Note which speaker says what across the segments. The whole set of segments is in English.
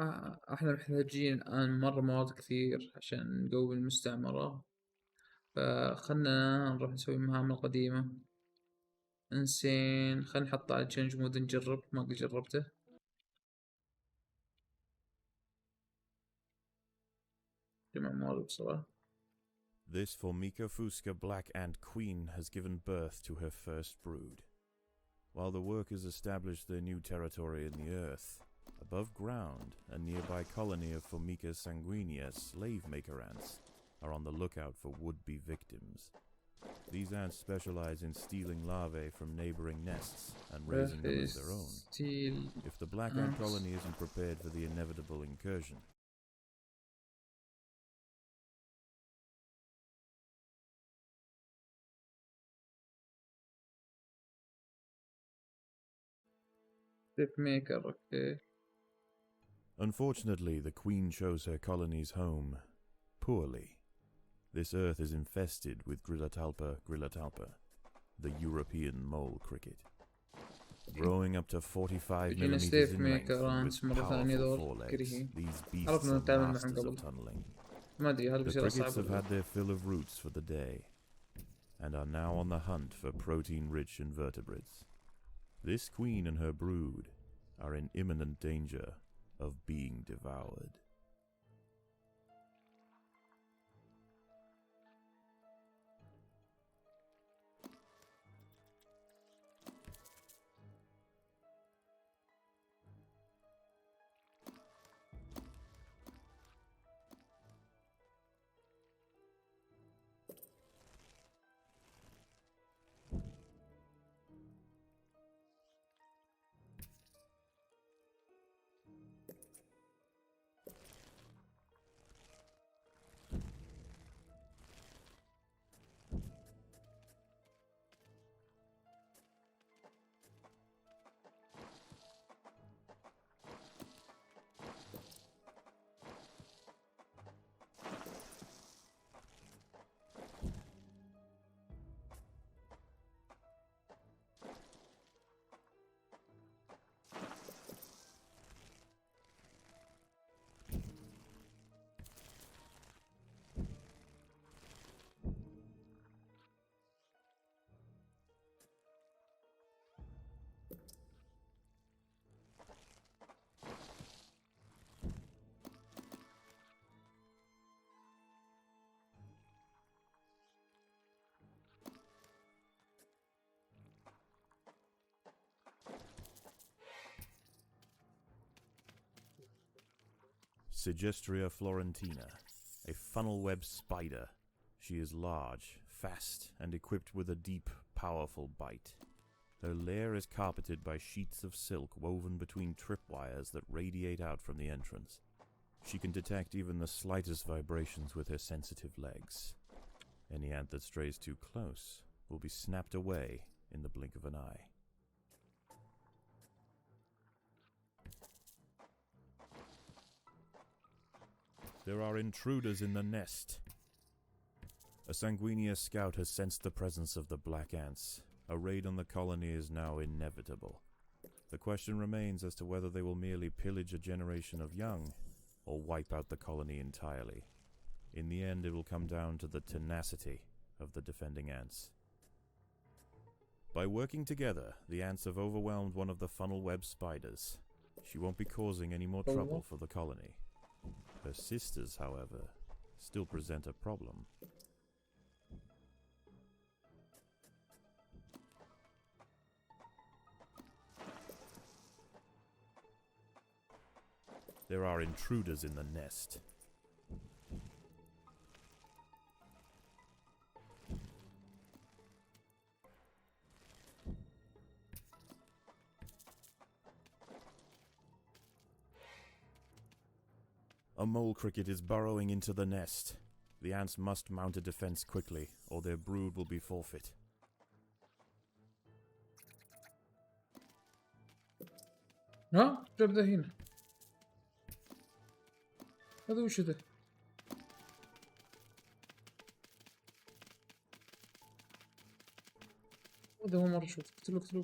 Speaker 1: احنا محتاجين الآن مرة مواد كثير عشان نقوي المستعمرة، فخلنا نروح نسوي المهام القديمة. انسين، خلنا نحط على تشينج مود نجرب، ما قد جربته. جمع موارد بسرعة.
Speaker 2: This Formica Fusca Black Ant Queen has given birth to her first brood. While the workers established their new territory in the earth, above ground, a nearby colony of Formica sanguinea slave-maker ants are on the lookout for would-be victims. These ants specialize in stealing larvae from neighboring nests and raising them as their own. If the black ant colony isn't prepared for the inevitable incursion,
Speaker 1: maker. Okay.
Speaker 2: Unfortunately, the queen chose her colony's home poorly. This earth is infested with Grillatalpa, the European mole cricket. Growing up to 45 millimeters in length with powerful forelegs, these beasts are masters of tunneling. The crickets have had their fill of roots for the day, and are now on the hunt for protein-rich invertebrates. This queen and her brood are in imminent danger of being devoured. Sigistria florentina, a funnel-web spider. She is large, fast, and equipped with a deep, powerful bite. Her lair is carpeted by sheets of silk woven between tripwires that radiate out from the entrance. She can detect even the slightest vibrations with her sensitive legs. Any ant that strays too close will be snapped away in the blink of an eye. There are intruders in the nest. A sanguinea scout has sensed the presence of the black ants. A raid on the colony is now inevitable. The question remains as to whether they will merely pillage a generation of young, or wipe out the colony entirely. In the end, it will come down to the tenacity of the defending ants. By working together, the ants have overwhelmed one of the funnel web spiders. She won't be causing any more trouble for the colony. Her sisters, however, still present a problem. There are intruders in the nest. A mole cricket is burrowing into the nest. The ants must mount a defense quickly, or their brood will be forfeit.
Speaker 1: ها جاب ذا هنا. هذا وش ذا؟ هذا هو مرة شوف. اقتلوا.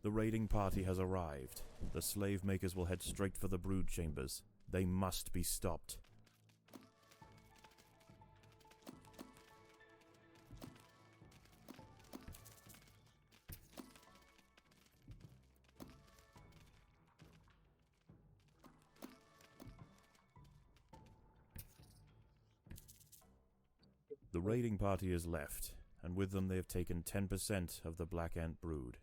Speaker 2: The raiding party has arrived. The slave makers will head straight for the brood chambers. They must be stopped. The raiding party has left, and with them they have taken 10% of the black ant brood.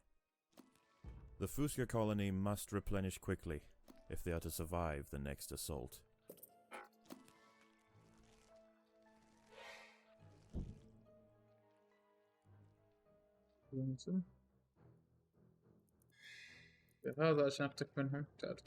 Speaker 2: The Fuska colony must replenish quickly if they are to survive the next assault.
Speaker 1: هذا عشان افتك منهم تعرف.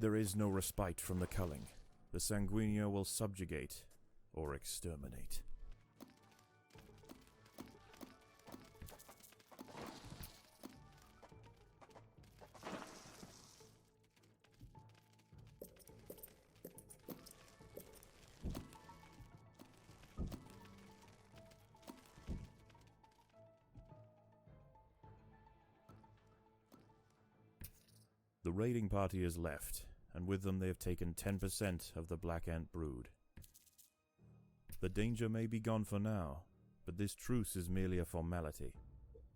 Speaker 2: There is no respite from the culling. The Sanguinea will subjugate or exterminate. The raiding party has left, and with them they have taken 10% of the black ant brood. The danger may be gone for now, but this truce is merely a formality.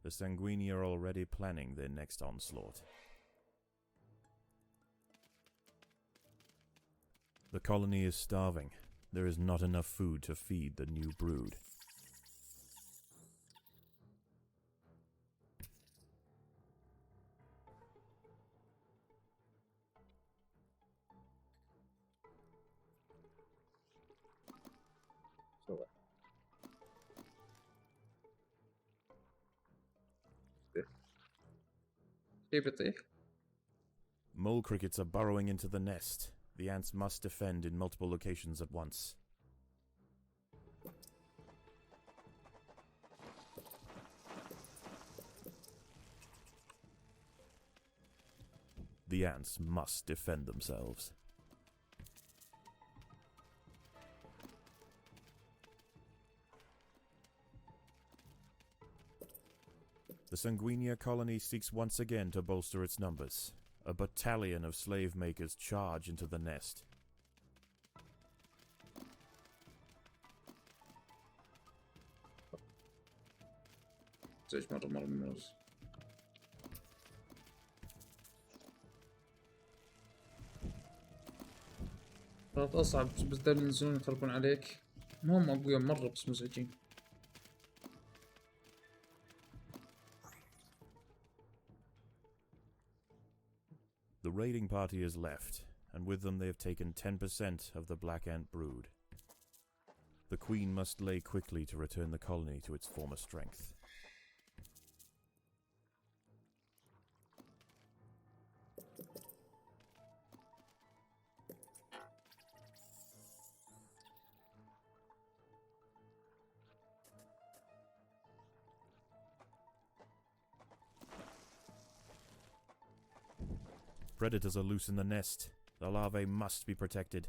Speaker 2: The Sanguinea are already planning their next onslaught. The colony is starving. There is not enough food to feed the new brood. Mole crickets are burrowing into the nest. The ants must defend in multiple locations at once. The ants must defend themselves. The Sanguinea colony seeks once again to bolster its numbers. A battalion of slave makers charge into the nest.
Speaker 1: صارت أصعب بس دول ينزلون يخربون عليك. هم أقوياء مرة بس مزعجين.
Speaker 2: The raiding party has left, and with them they have taken 10% of the black ant brood. The queen must lay quickly to return the colony to its former strength. Predators are loose in the nest. The larvae must be protected.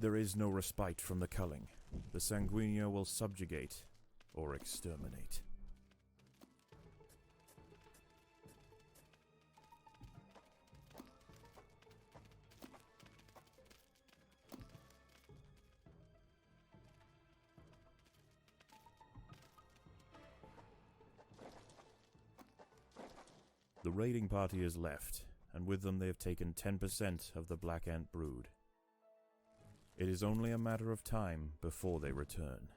Speaker 2: There is no respite from the culling. The Sanguinia will subjugate or exterminate. The raiding party is left, and with them they have taken 10% of the black ant brood. It is only a matter of time before they return.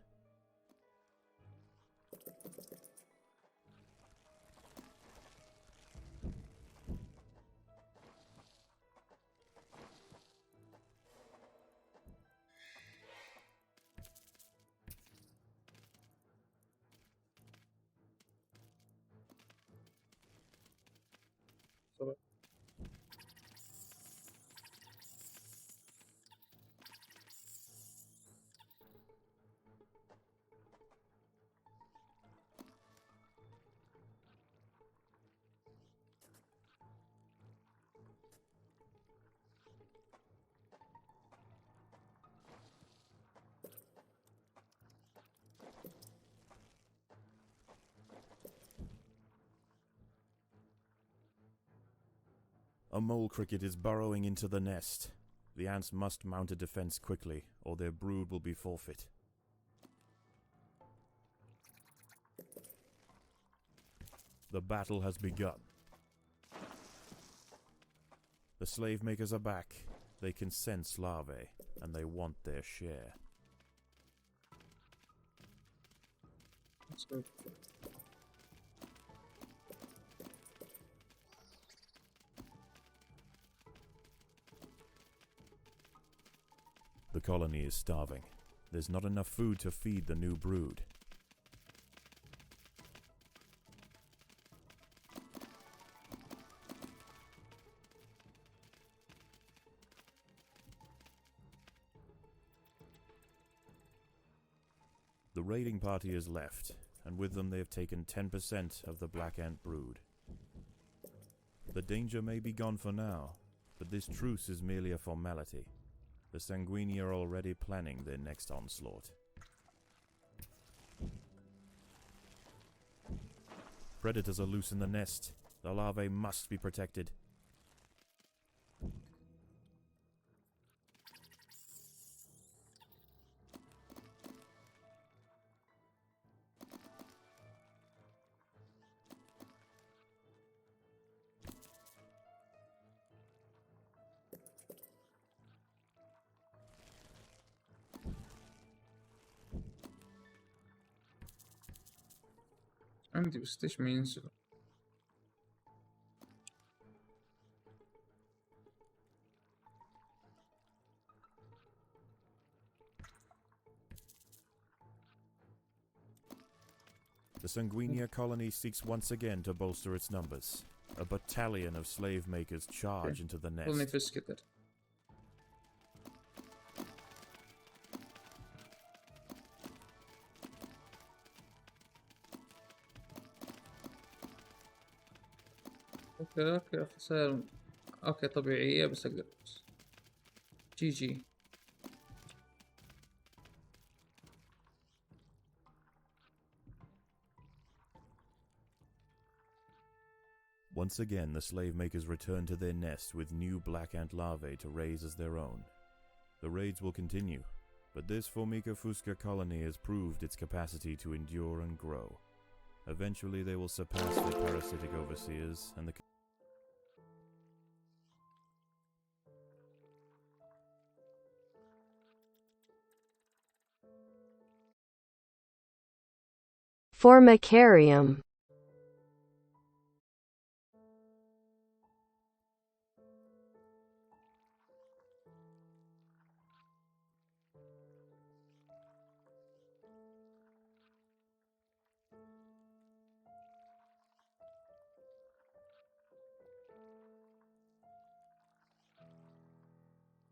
Speaker 2: A mole cricket is burrowing into the nest. The ants must mount a defense quickly, or their brood will be forfeit. The battle has begun. The slave makers are back. They can sense larvae, and they want their share.
Speaker 1: That's good.
Speaker 2: The colony is starving. There's not enough food to feed the new brood. The raiding party is left, and with them they have taken 10% of the black ant brood. The danger may be gone for now, but this truce is merely a formality. The Sanguini are already planning their next onslaught. Predators are loose in the nest. The larvae must be protected.
Speaker 1: عندي بس ليش ما ينزل؟
Speaker 2: The Sanguinia colony seeks once again to bolster its numbers. A battalion of slave makers charge into the
Speaker 1: خلني
Speaker 2: nest.
Speaker 1: فيس كتر. اوكي خسائر اوكي طبيعية بس اقدر جي
Speaker 2: Once again, the slave makers return to their nest with new black ant larvae to raise as their own. The raids will continue, but this Formica fusca colony has proved its capacity to endure and grow. Eventually they will surpass their parasitic overseers and the
Speaker 3: Formicarium.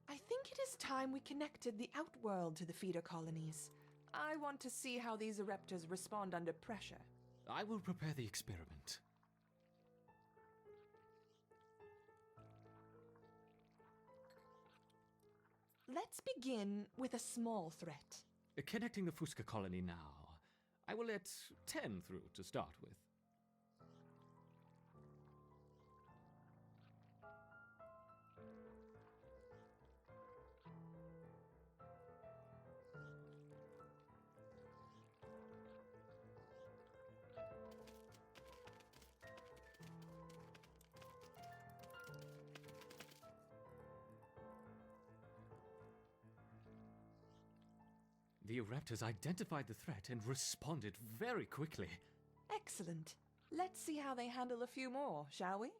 Speaker 4: I think it is time we connected the outworld to the feeder colonies. I want to see how these eruptors respond under pressure.
Speaker 5: I will prepare the experiment.
Speaker 4: Let's begin with a small threat.
Speaker 5: Connecting the Fusca colony now. I will let 10 through to start with. The Raptors identified the threat and responded very quickly.
Speaker 4: Excellent. Let's see how they handle a few more, shall we?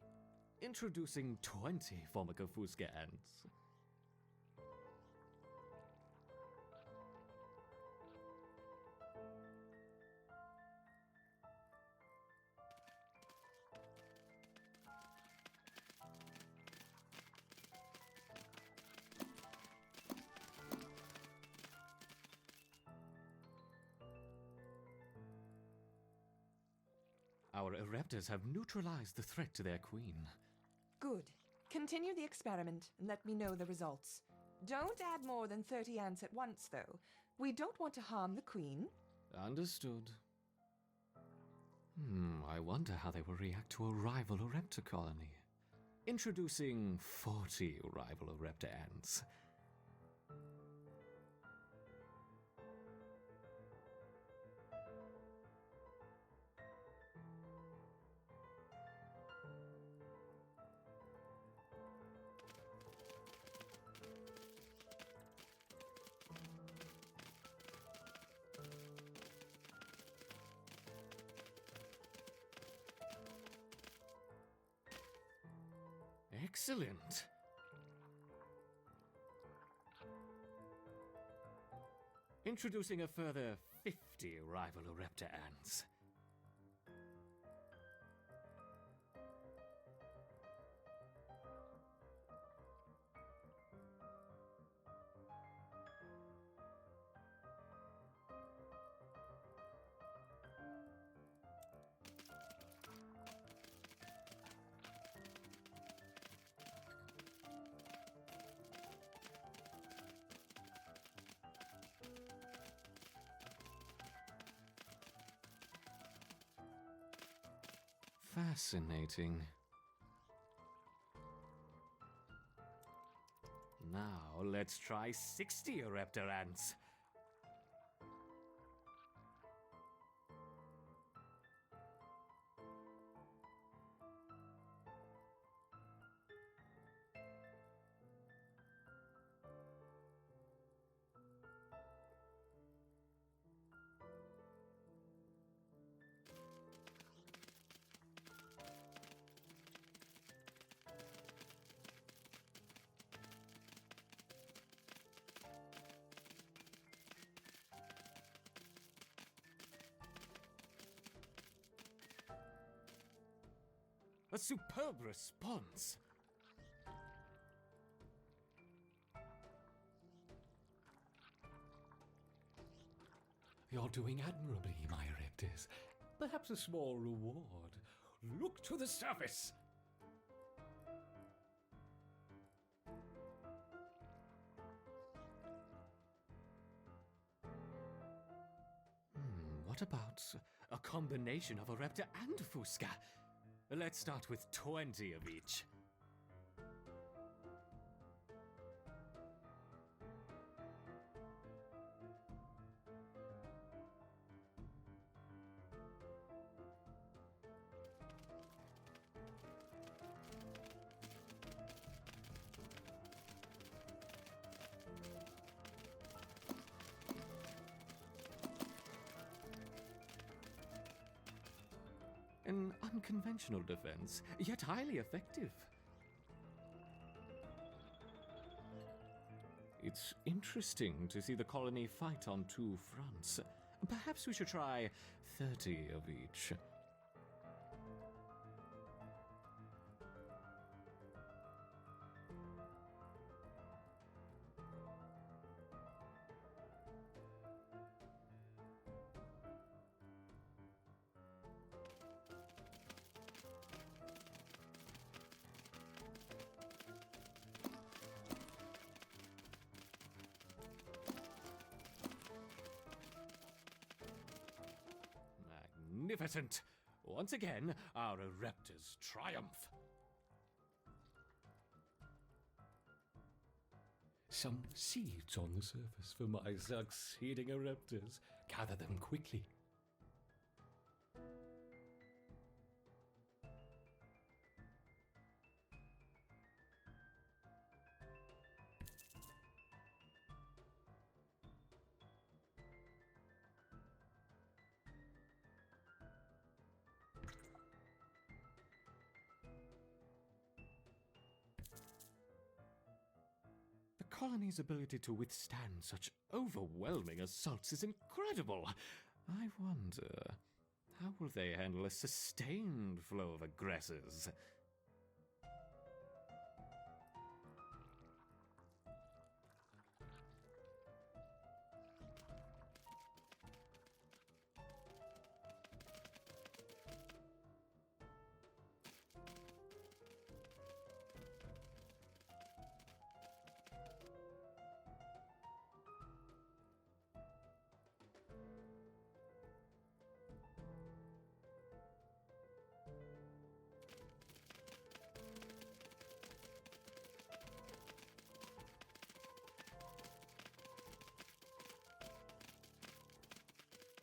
Speaker 5: Introducing 20 Formicarium ants. Our raptors have neutralized the threat to their queen.
Speaker 4: Good. Continue the experiment and let me know the results. Don't add more than 30 ants at once, though. We don't want to harm the queen.
Speaker 5: Understood. I wonder how they will react to a rival raptor colony. Introducing 40 rival raptor ants. Excellent. Introducing a further 50 rival raptor ants. Fascinating. Now let's try 60 raptor ants. A superb response. You're doing admirably, my raptors. Perhaps a small reward. Look to the surface. What about a combination of a raptor and a Fusca? Let's start with 20 of each. An unconventional defense, yet highly effective. It's interesting to see the colony fight on two fronts. Perhaps we should try 30 of each. magnificent. Once again, our ereptors triumph. Some seeds on the surface for my succeeding ereptors. Gather them quickly. The colony's ability to withstand such overwhelming assaults is incredible. I wonder, how will they handle a sustained flow of aggressors?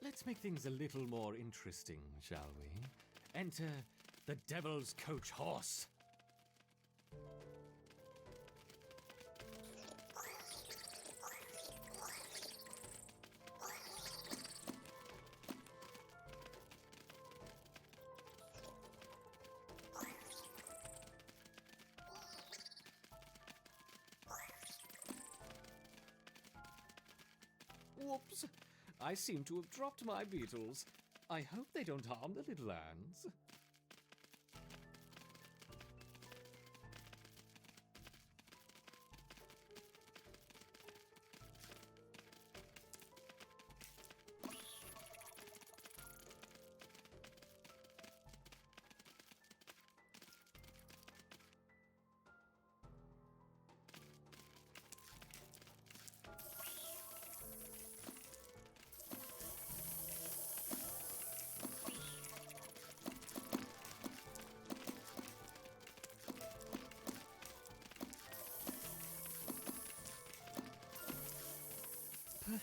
Speaker 5: Let's make things a little more interesting, shall we? Enter the Devil's Coach Horse. Whoops! I seem to have dropped my beetles. I hope they don't harm the little ants.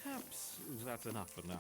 Speaker 5: Perhaps that's enough for now.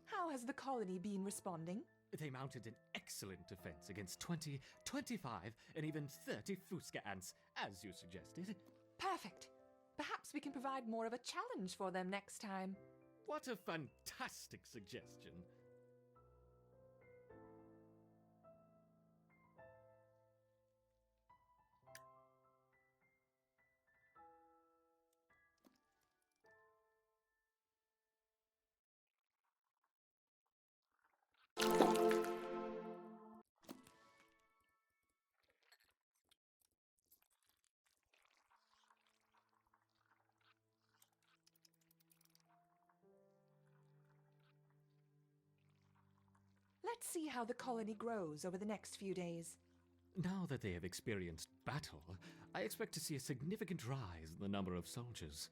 Speaker 4: How has the colony been responding?
Speaker 5: They mounted an excellent defense against 20, 25, and even 30 Fuska ants, as you suggested.
Speaker 4: Perfect. Perhaps we can provide more of a challenge for them next time.
Speaker 5: What a fantastic suggestion.
Speaker 4: Let's see how the colony grows over the next few days.
Speaker 5: Now that they have experienced battle, I expect to see a significant rise in the number of soldiers.